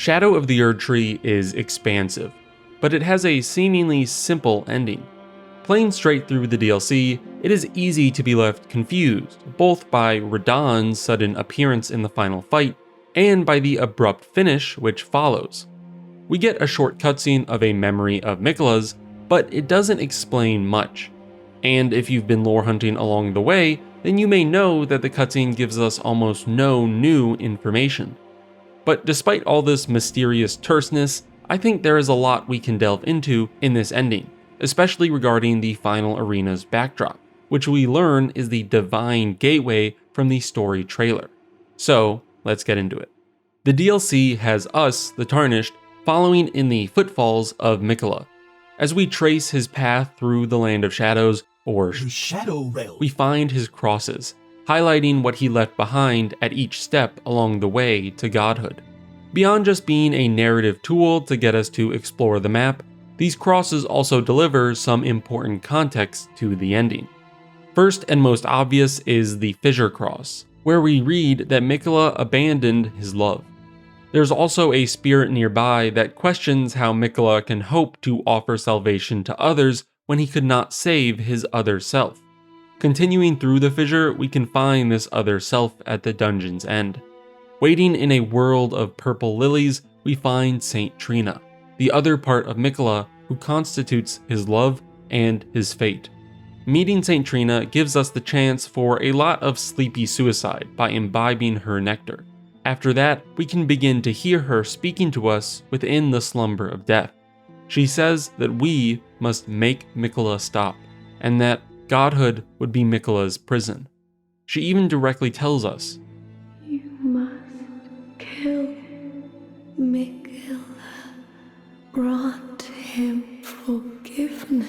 Shadow of the Erdtree is expansive, but it has a seemingly simple ending. Playing straight through the DLC, it is easy to be left confused, both by Radahn's sudden appearance in the final fight, and by the abrupt finish which follows. We get a short cutscene of a memory of Miquella's, but it doesn't explain much. And if you've been lore hunting along the way, then you may know that the cutscene gives us almost no new information. But despite all this mysterious terseness, I think there is a lot we can delve into in this ending, especially regarding the final arena's backdrop, which we learn is the divine gateway from the story trailer. So, let's get into it. The DLC has us, the Tarnished, following in the footfalls of Miquella. As we trace his path through the Land of Shadows, or Shadow Realm, we find his crosses, highlighting what he left behind at each step along the way to godhood. Beyond just being a narrative tool to get us to explore the map, these crosses also deliver some important context to the ending. First and most obvious is the Fissure Cross, where we read that Miquella abandoned his love. There's also a spirit nearby that questions how Miquella can hope to offer salvation to others when he could not save his other self. Continuing through the fissure, we can find this other self at the dungeon's end. Waiting in a world of purple lilies, we find Saint Trina, the other part of Miquella who constitutes his love and his fate. Meeting Saint Trina gives us the chance for a lot of sleepy suicide by imbibing her nectar. After that, we can begin to hear her speaking to us within the slumber of death. She says that we must make Miquella stop, and that godhood would be Miquella's prison. She even directly tells us, "You must kill Miquella. Grant him forgiveness."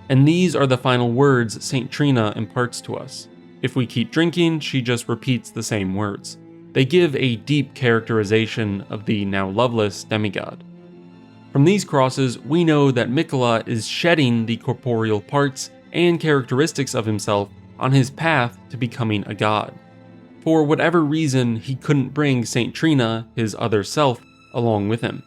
And these are the final words Saint Trina imparts to us. If we keep drinking, she just repeats the same words. They give a deep characterization of the now loveless demigod. From these crosses, we know that Miquella is shedding the corporeal parts and characteristics of himself on his path to becoming a god. For whatever reason, he couldn't bring Saint Trina, his other self, along with him.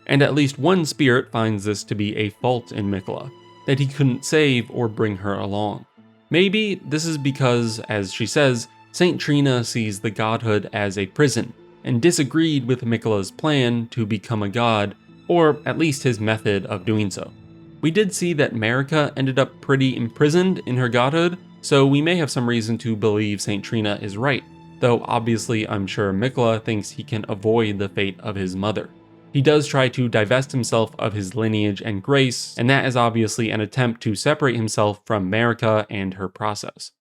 And at least one spirit finds this to be a fault in Miquella, that he couldn't save or bring her along. Maybe this is because, as she says, Saint Trina sees the godhood as a prison, and disagreed with Miquella's plan to become a god, or at least his method of doing so. We did see that Marika ended up pretty imprisoned in her godhood, so we may have some reason to believe Saint Trina is right, though obviously I'm sure Miquella thinks he can avoid the fate of his mother. He does try to divest himself of his lineage and grace, and that is obviously an attempt to separate himself from Marika and her process.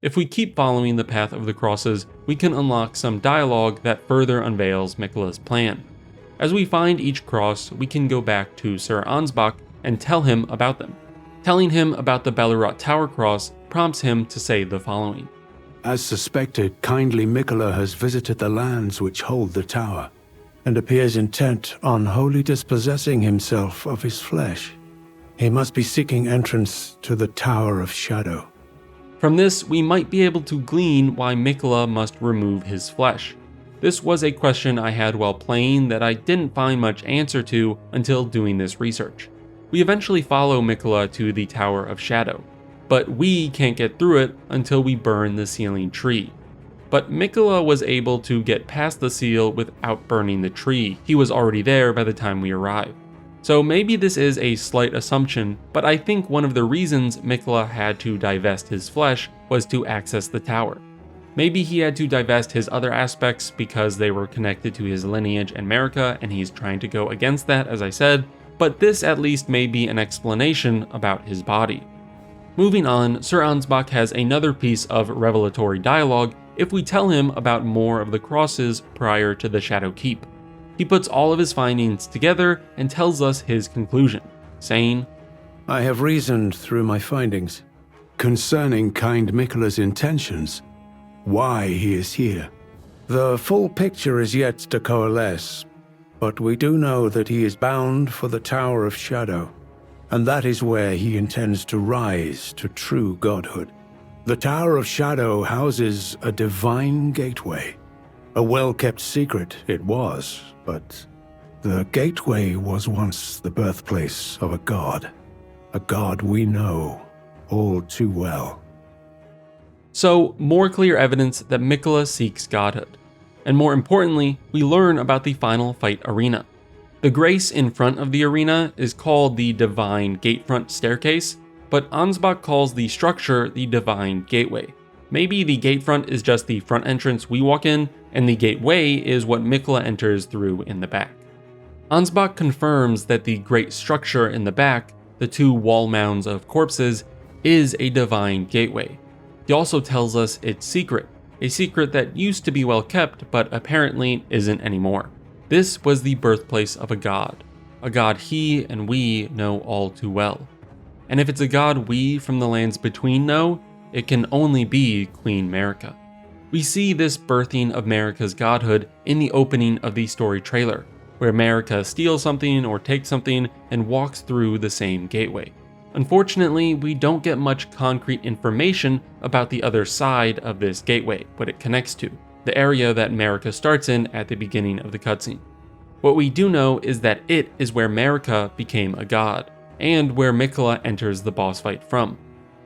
If we keep following the path of the crosses, we can unlock some dialogue that further unveils Miquella's plan. As we find each cross, we can go back to Sir Ansbach and tell him about them. Telling him about the Bellerot Tower cross prompts him to say the following. As suspected, kindly Miquella has visited the lands which hold the tower, and appears intent on wholly dispossessing himself of his flesh. He must be seeking entrance to the Tower of Shadow. From this, we might be able to glean why Miquella must remove his flesh. This was a question I had while playing that I didn't find much answer to until doing this research. We eventually follow Miquella to the Tower of Shadow, but we can't get through it until we burn the sealing tree. But Miquella was able to get past the seal without burning the tree. He was already there by the time we arrived. So maybe this is a slight assumption, but I think one of the reasons Miquella had to divest his flesh was to access the tower. Maybe he had to divest his other aspects because they were connected to his lineage and Marika, and he's trying to go against that, as I said, but this at least may be an explanation about his body. Moving on, Sir Ansbach has another piece of revelatory dialogue if we tell him about more of the crosses prior to the Shadow Keep. He puts all of his findings together and tells us his conclusion, saying, I have reasoned through my findings concerning kind Miquella's intentions, why he is here. The full picture is yet to coalesce, but we do know that he is bound for the Tower of Shadow, and that is where he intends to rise to true godhood. The Tower of Shadow houses a divine gateway, A well-kept secret it was, but the gateway was once the birthplace of a god we know all too well. So, more clear evidence that Miquella seeks godhood. And more importantly, we learn about the final fight arena. The grace in front of the arena is called the Divine Gatefront Staircase, but Ansbach calls the structure the Divine Gateway. Maybe the gatefront is just the front entrance we walk in, and the gateway is what Miquella enters through in the back. Ansbach confirms that the great structure in the back, the two wall mounds of corpses, is a divine gateway. He also tells us it's secret, a secret that used to be well kept but apparently isn't anymore. This was the birthplace of a god he and we know all too well. And if it's a god we from the lands between know, it can only be Queen Marika. We see this birthing of Marika's godhood in the opening of the story trailer, where Marika steals something or takes something and walks through the same gateway. Unfortunately, we don't get much concrete information about the other side of this gateway, what it connects to, the area that Marika starts in at the beginning of the cutscene. What we do know is that it is where Marika became a god, and where Miquella enters the boss fight from.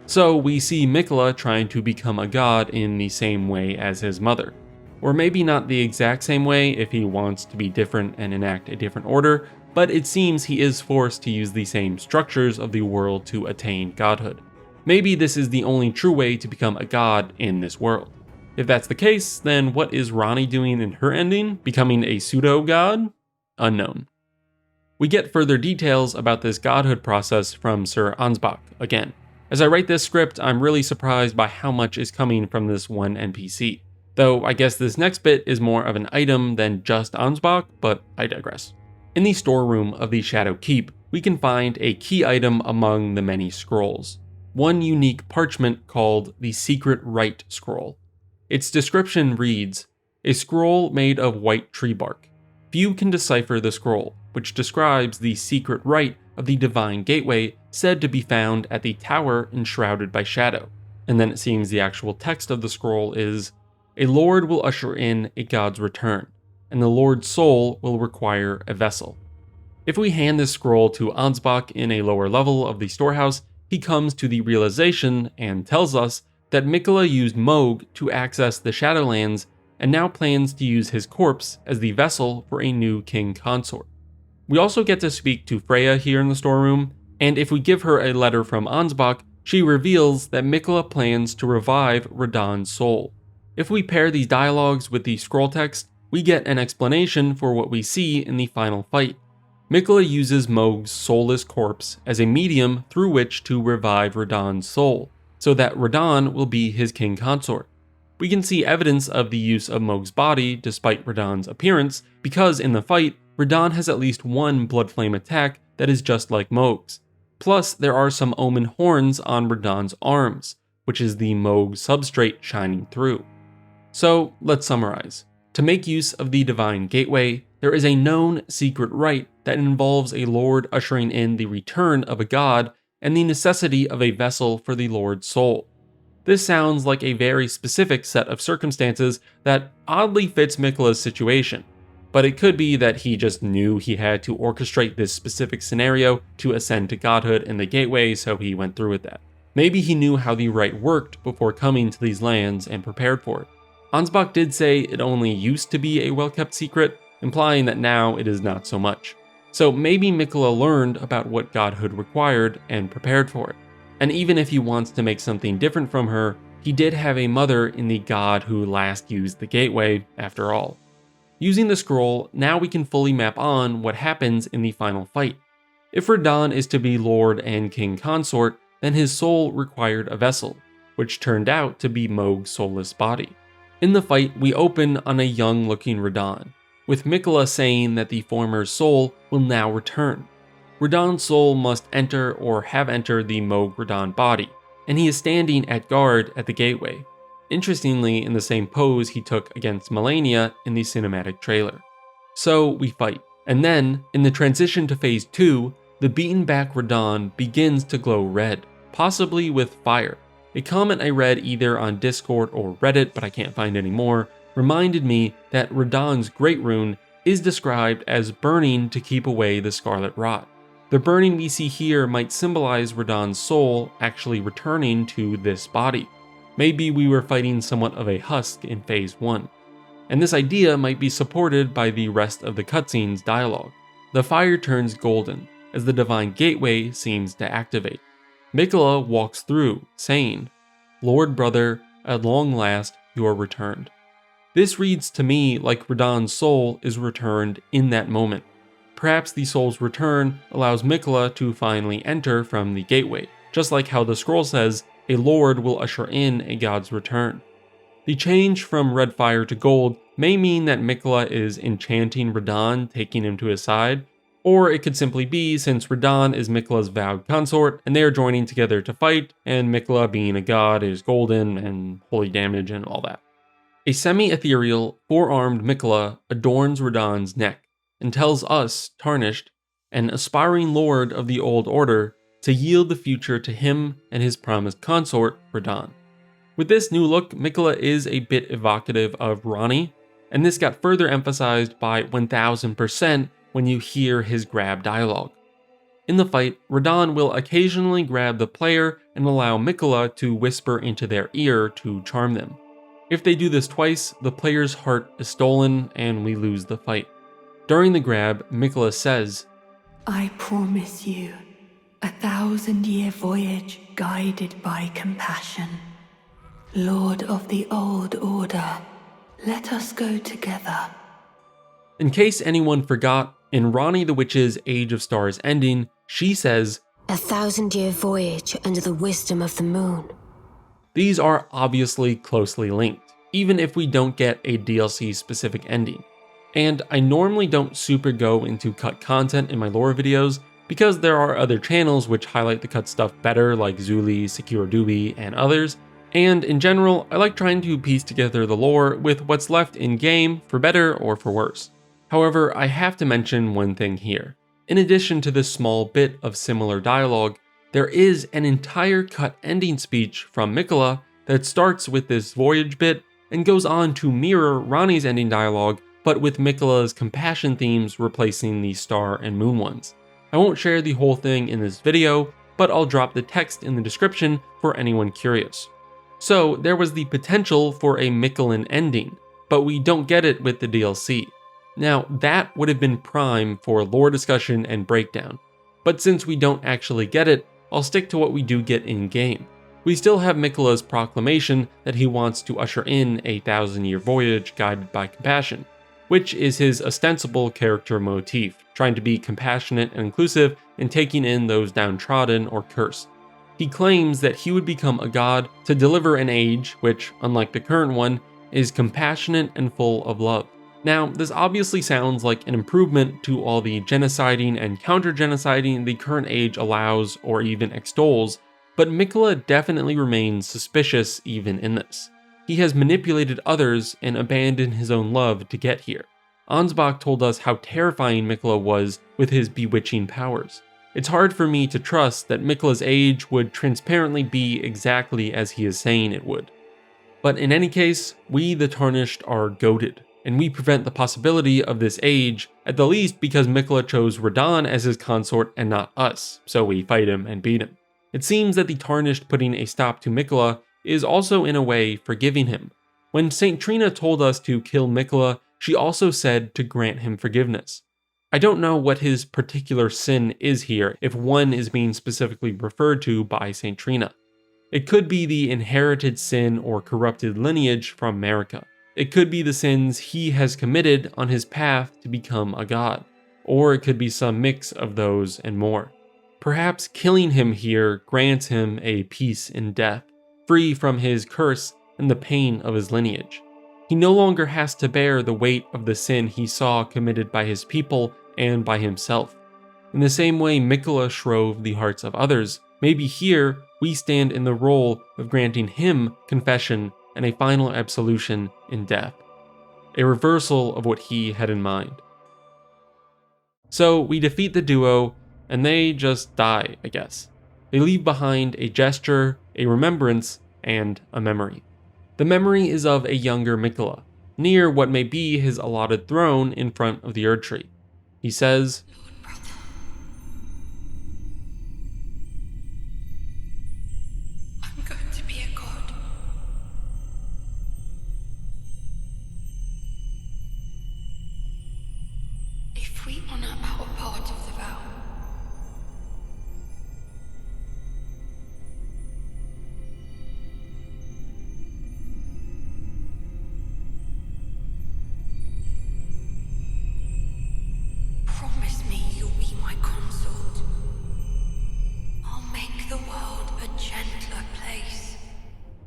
So we see Miquella trying to become a god in the same way as his mother. Or maybe not the exact same way if he wants to be different and enact a different order, but it seems he is forced to use the same structures of the world to attain godhood. Maybe this is the only true way to become a god in this world. If that's the case, then what is Ranni doing in her ending? Becoming a pseudo-god? Unknown. We get further details about this godhood process from Sir Ansbach again. As I write this script, I'm really surprised by how much is coming from this one NPC. Though I guess this next bit is more of an item than just Ansbach, but I digress. In the storeroom of the Shadow Keep, we can find a key item among the many scrolls. One unique parchment called the Secret Rite Scroll. Its description reads, a scroll made of white tree bark. Few can decipher the scroll, which describes the secret rite of the Divine Gateway said to be found at the tower enshrouded by shadow. And then it seems the actual text of the scroll is, a lord will usher in a god's return, and the lord's soul will require a vessel. If we hand this scroll to Ansbach in a lower level of the storehouse, he comes to the realization and tells us that Miquella used Mohg to access the Shadowlands and now plans to use his corpse as the vessel for a new king consort. We also get to speak to Freya here in the storeroom, and if we give her a letter from Ansbach, she reveals that Miquella plans to revive Radahn's soul. If we pair these dialogues with the scroll text, we get an explanation for what we see in the final fight. Miquella uses Mohg's soulless corpse as a medium through which to revive Radahn's soul, so that Radahn will be his king consort. We can see evidence of the use of Mohg's body despite Radahn's appearance, because in the fight, Radahn has at least one blood flame attack that is just like Mohg's. Plus, there are some omen horns on Radahn's arms, which is the Mohg substrate shining through. So, let's summarize. To make use of the Divine Gateway, there is a known secret rite that involves a lord ushering in the return of a god and the necessity of a vessel for the lord's soul. This sounds like a very specific set of circumstances that oddly fits Miquella's situation, but it could be that he just knew he had to orchestrate this specific scenario to ascend to godhood in the gateway, so he went through with that. Maybe he knew how the rite worked before coming to these lands and prepared for it. Ansbach did say it only used to be a well-kept secret, implying that now it is not so much. So maybe Miquella learned about what godhood required and prepared for it. And even if he wants to make something different from her, he did have a mother in the god who last used the gateway, after all. Using the scroll, now we can fully map on what happens in the final fight. If Radahn is to be lord and king consort, then his soul required a vessel, which turned out to be Mohg's soulless body. In the fight, we open on a young-looking Radahn, with Miquella saying that the former soul will now return. Radahn's soul must enter or have entered the Mohg Radahn body, and he is standing at guard at the gateway, interestingly in the same pose he took against Malenia in the cinematic trailer. So we fight, and then, in the transition to phase 2, the beaten back Radahn begins to glow red, possibly with fire. A comment I read either on Discord or Reddit, but I can't find any more, reminded me that Radahn's Great Rune is described as burning to keep away the scarlet rot. The burning we see here might symbolize Radahn's soul actually returning to this body. Maybe we were fighting somewhat of a husk in Phase 1. And this idea might be supported by the rest of the cutscene's dialogue. The fire turns golden as the divine gateway seems to activate. Miquella walks through, saying, "Lord brother, at long last you are returned." This reads to me like Radahn's soul is returned in that moment. Perhaps the soul's return allows Miquella to finally enter from the gateway, just like how the scroll says, "A lord will usher in a god's return." The change from red fire to gold may mean that Miquella is enchanting Radahn, taking him to his side, or it could simply be since Radahn is Miquella's vowed consort and they are joining together to fight, and Miquella being a god is golden and holy damage and all that. A semi-ethereal, four-armed Miquella adorns Radahn's neck and tells us, Tarnished, an aspiring lord of the old order, to yield the future to him and his promised consort, Radahn. With this new look, Miquella is a bit evocative of Ranni, and this got further emphasized by 1000% when you hear his grab dialogue. In the fight, Radahn will occasionally grab the player and allow Miquella to whisper into their ear to charm them. If they do this twice, the player's heart is stolen and we lose the fight. During the grab, Miquella says, I promise you 1,000-year voyage guided by compassion. Lord of the old order, let us go together. In case anyone forgot, in Ranni the Witch's Age of Stars ending, she says, 1,000-year voyage under the wisdom of the moon. These are obviously closely linked, even if we don't get a DLC specific ending. And I normally don't super go into cut content in my lore videos because there are other channels which highlight the cut stuff better like Zuli, Sekiro Doobie, and others, and in general, I like trying to piece together the lore with what's left in game for better or for worse. However, I have to mention one thing here. In addition to this small bit of similar dialogue, there is an entire cut ending speech from Miquella that starts with this voyage bit and goes on to mirror Ranni's ending dialogue, but with Miquella's compassion themes replacing the star and moon ones. I won't share the whole thing in this video, but I'll drop the text in the description for anyone curious. So there was the potential for a Miquellan ending, but we don't get it with the DLC. Now that would have been prime for lore discussion and breakdown, but since we don't actually get it, I'll stick to what we do get in game. We still have Miquella's proclamation that he wants to usher in a 1,000-year voyage guided by compassion, which is his ostensible character motif, trying to be compassionate and inclusive and taking in those downtrodden or cursed. He claims that he would become a god to deliver an age which, unlike the current one, is compassionate and full of love. Now, this obviously sounds like an improvement to all the genociding and counter-genociding the current age allows or even extols, but Miquella definitely remains suspicious even in this. He has manipulated others and abandoned his own love to get here. Ansbach told us how terrifying Miquella was with his bewitching powers. It's hard for me to trust that Miquella's age would transparently be exactly as he is saying it would. But in any case, we the Tarnished are goated, and we prevent the possibility of this age, at the least because Miquella chose Radahn as his consort and not us, so we fight him and beat him. It seems that the Tarnished putting a stop to Miquella is also in a way forgiving him. When St. Trina told us to kill Miquella, she also said to grant him forgiveness. I don't know what his particular sin is here, if one is being specifically referred to by St. Trina. It could be the inherited sin or corrupted lineage from Marika. It could be the sins he has committed on his path to become a god, or it could be some mix of those and more. Perhaps killing him here grants him a peace in death, free from his curse and the pain of his lineage. He no longer has to bear the weight of the sin he saw committed by his people and by himself. In the same way Miquella shrove the hearts of others, maybe here we stand in the role of granting him confession and a final absolution in death. A reversal of what he had in mind. So we defeat the duo, and they just die, I guess. They leave behind a gesture, a remembrance, and a memory. The memory is of a younger Miquella, near what may be his allotted throne in front of the Erdtree. He says, Lord brother, I'm going to be a god. If we honor our part of the vow, promise me you'll be my consort. I'll make the world a gentler place.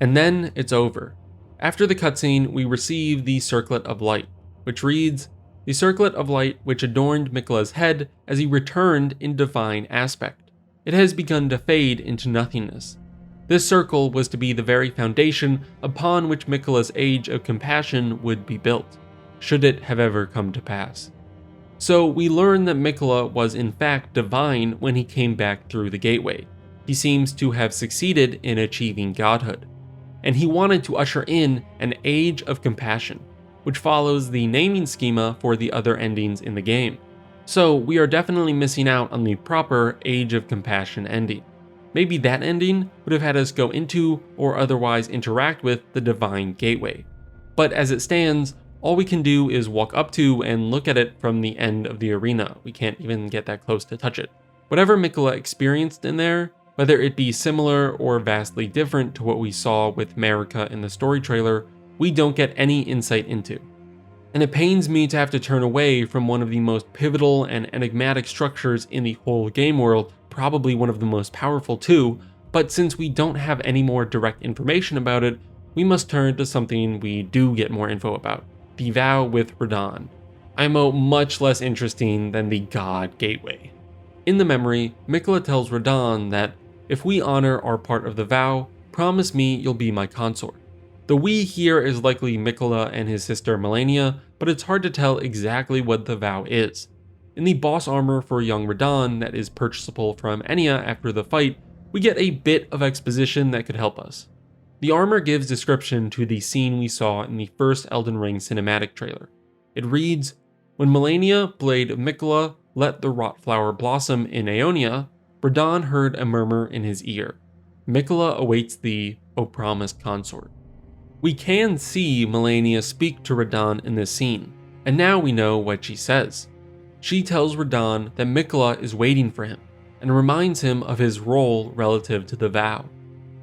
and then it's over. After the cutscene, we receive the circlet of light, which reads, "The circlet of light which adorned Miquella's head as he returned in divine aspect. It has begun to fade into nothingness. This circle was to be the very foundation upon which Miquella's age of compassion would be built, should it have ever come to pass." So we learn that Miquella was in fact divine when he came back through the gateway. He seems to have succeeded in achieving godhood, and he wanted to usher in an age of compassion, which follows the naming schema for the other endings in the game. So we are definitely missing out on the proper Age of Compassion ending. Maybe that ending would have had us go into or otherwise interact with the Divine Gateway. But as it stands, all we can do is walk up to and look at it from the end of the arena. We can't even get that close to touch it. Whatever Miquella experienced in there, whether it be similar or vastly different to what we saw with Marika in the story trailer, we don't get any insight into. And it pains me to have to turn away from one of the most pivotal and enigmatic structures in the whole game world, probably one of the most powerful too, but since we don't have any more direct information about it, we must turn to something we do get more info about: the vow with Radahn. IMO much less interesting than the God Gateway. In the memory, Miquella tells Radahn that, "If we honor our part of the vow, promise me you'll be my consort." The "we" here is likely Miquella and his sister Malenia, but it's hard to tell exactly what the vow is. In the boss armor for young Radahn that is purchasable from Enya after the fight, we get a bit of exposition that could help us. The armor gives description to the scene we saw in the first Elden Ring cinematic trailer. It reads, "When Malenia, blade of Miquella, let the rot flower blossom in Aeonia, Radahn heard a murmur in his ear. Miquella awaits thee, O promised consort." We can see Malenia speak to Radahn in this scene, and now we know what she says. She tells Radahn that Miquella is waiting for him, and reminds him of his role relative to the vow.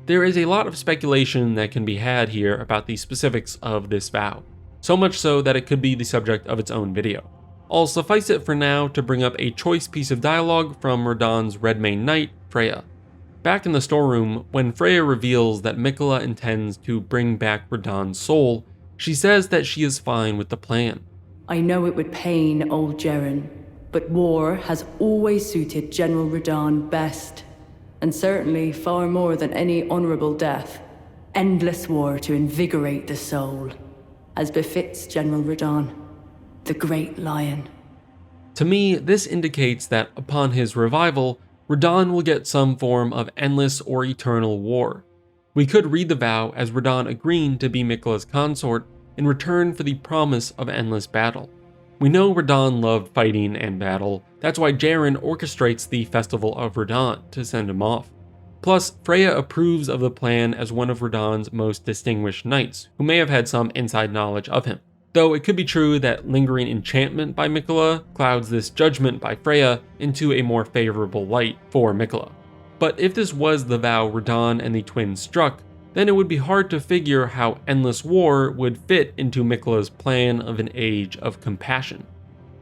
There is a lot of speculation that can be had here about the specifics of this vow, so much so that it could be the subject of its own video. I'll suffice it for now to bring up a choice piece of dialogue from Radahn's Redmane Knight, Freya. Back in the storeroom, when Freya reveals that Miquella intends to bring back Radahn's soul, she says that she is fine with the plan. I know it would pain old Jeren, but war has always suited General Radahn best, and certainly far more than any honorable death. Endless war to invigorate the soul, as befits General Radahn, the great lion. To me, this indicates that upon his revival, Radahn will get some form of endless or eternal war. We could read the vow as Radahn agreeing to be Miquella's consort in return for the promise of endless battle. We know Radahn loved fighting and battle, that's why Jeren orchestrates the Festival of Radahn to send him off. Plus, Freya approves of the plan as one of Radahn's most distinguished knights, who may have had some inside knowledge of him. Though it could be true that lingering enchantment by Miquella clouds this judgment by Freya into a more favorable light for Miquella. But if this was the vow Radahn and the twins struck, then it would be hard to figure how endless war would fit into Miquella's plan of an age of compassion.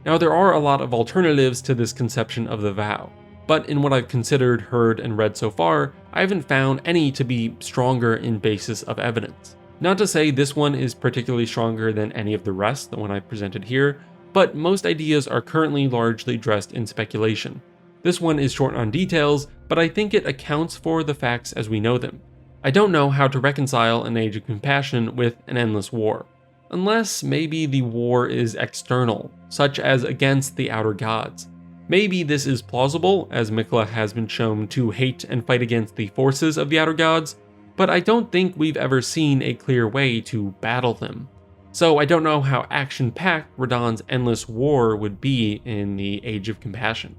Now there are a lot of alternatives to this conception of the vow, but in what I've considered, heard, and read so far, I haven't found any to be stronger in basis of evidence. Not to say this one is particularly stronger than any of the rest, the one I presented here, but most ideas are currently largely dressed in speculation. This one is short on details, but I think it accounts for the facts as we know them. I don't know how to reconcile an age of compassion with an endless war. Unless maybe the war is external, such as against the outer gods. Maybe this is plausible, as Miquella has been shown to hate and fight against the forces of the outer gods, but I don't think we've ever seen a clear way to battle them. So I don't know how action-packed Radahn's endless war would be in the Age of Compassion.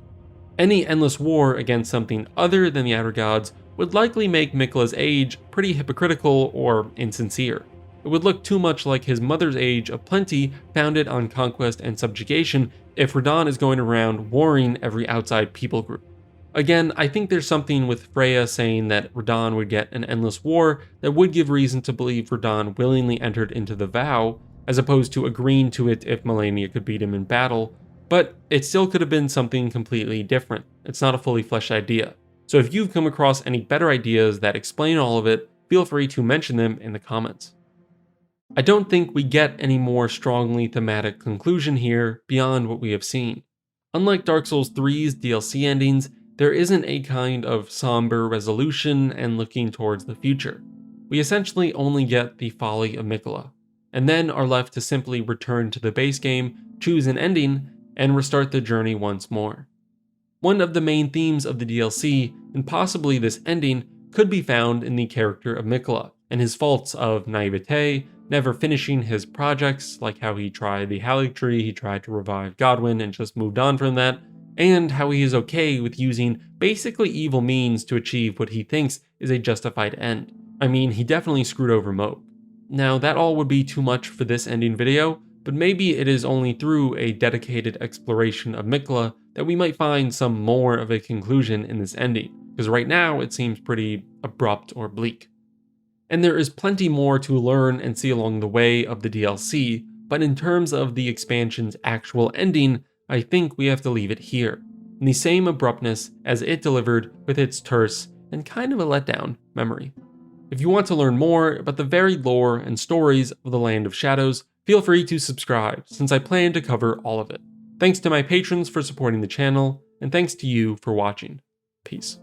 Any endless war against something other than the Outer Gods would likely make Miquella's age pretty hypocritical or insincere. It would look too much like his mother's age of plenty founded on conquest and subjugation if Radahn is going around warring every outside people group. Again, I think there's something with Freya saying that Radahn would get an endless war that would give reason to believe Radahn willingly entered into the vow, as opposed to agreeing to it if Melania could beat him in battle, but it still could have been something completely different. It's not a fully fleshed idea. So if you've come across any better ideas that explain all of it, feel free to mention them in the comments. I don't think we get any more strongly thematic conclusion here beyond what we have seen. Unlike Dark Souls 3's DLC endings, there isn't a kind of somber resolution and looking towards the future. We essentially only get the folly of Miquella, and then are left to simply return to the base game, choose an ending, and restart the journey once more. One of the main themes of the DLC, and possibly this ending, could be found in the character of Miquella, and his faults of naivete, never finishing his projects, like how he tried the Erdtree, he tried to revive Godwyn and just moved on from that, and how he is okay with using basically evil means to achieve what he thinks is a justified end. I mean, he definitely screwed over Moog. Now, that all would be too much for this ending video, but maybe it is only through a dedicated exploration of Miquella that we might find some more of a conclusion in this ending, because right now it seems pretty abrupt or bleak. And there is plenty more to learn and see along the way of the DLC, but in terms of the expansion's actual ending, I think we have to leave it here, in the same abruptness as it delivered with its terse and kind of a letdown memory. If you want to learn more about the varied lore and stories of the Land of Shadows, feel free to subscribe, since I plan to cover all of it. Thanks to my patrons for supporting the channel, and thanks to you for watching. Peace.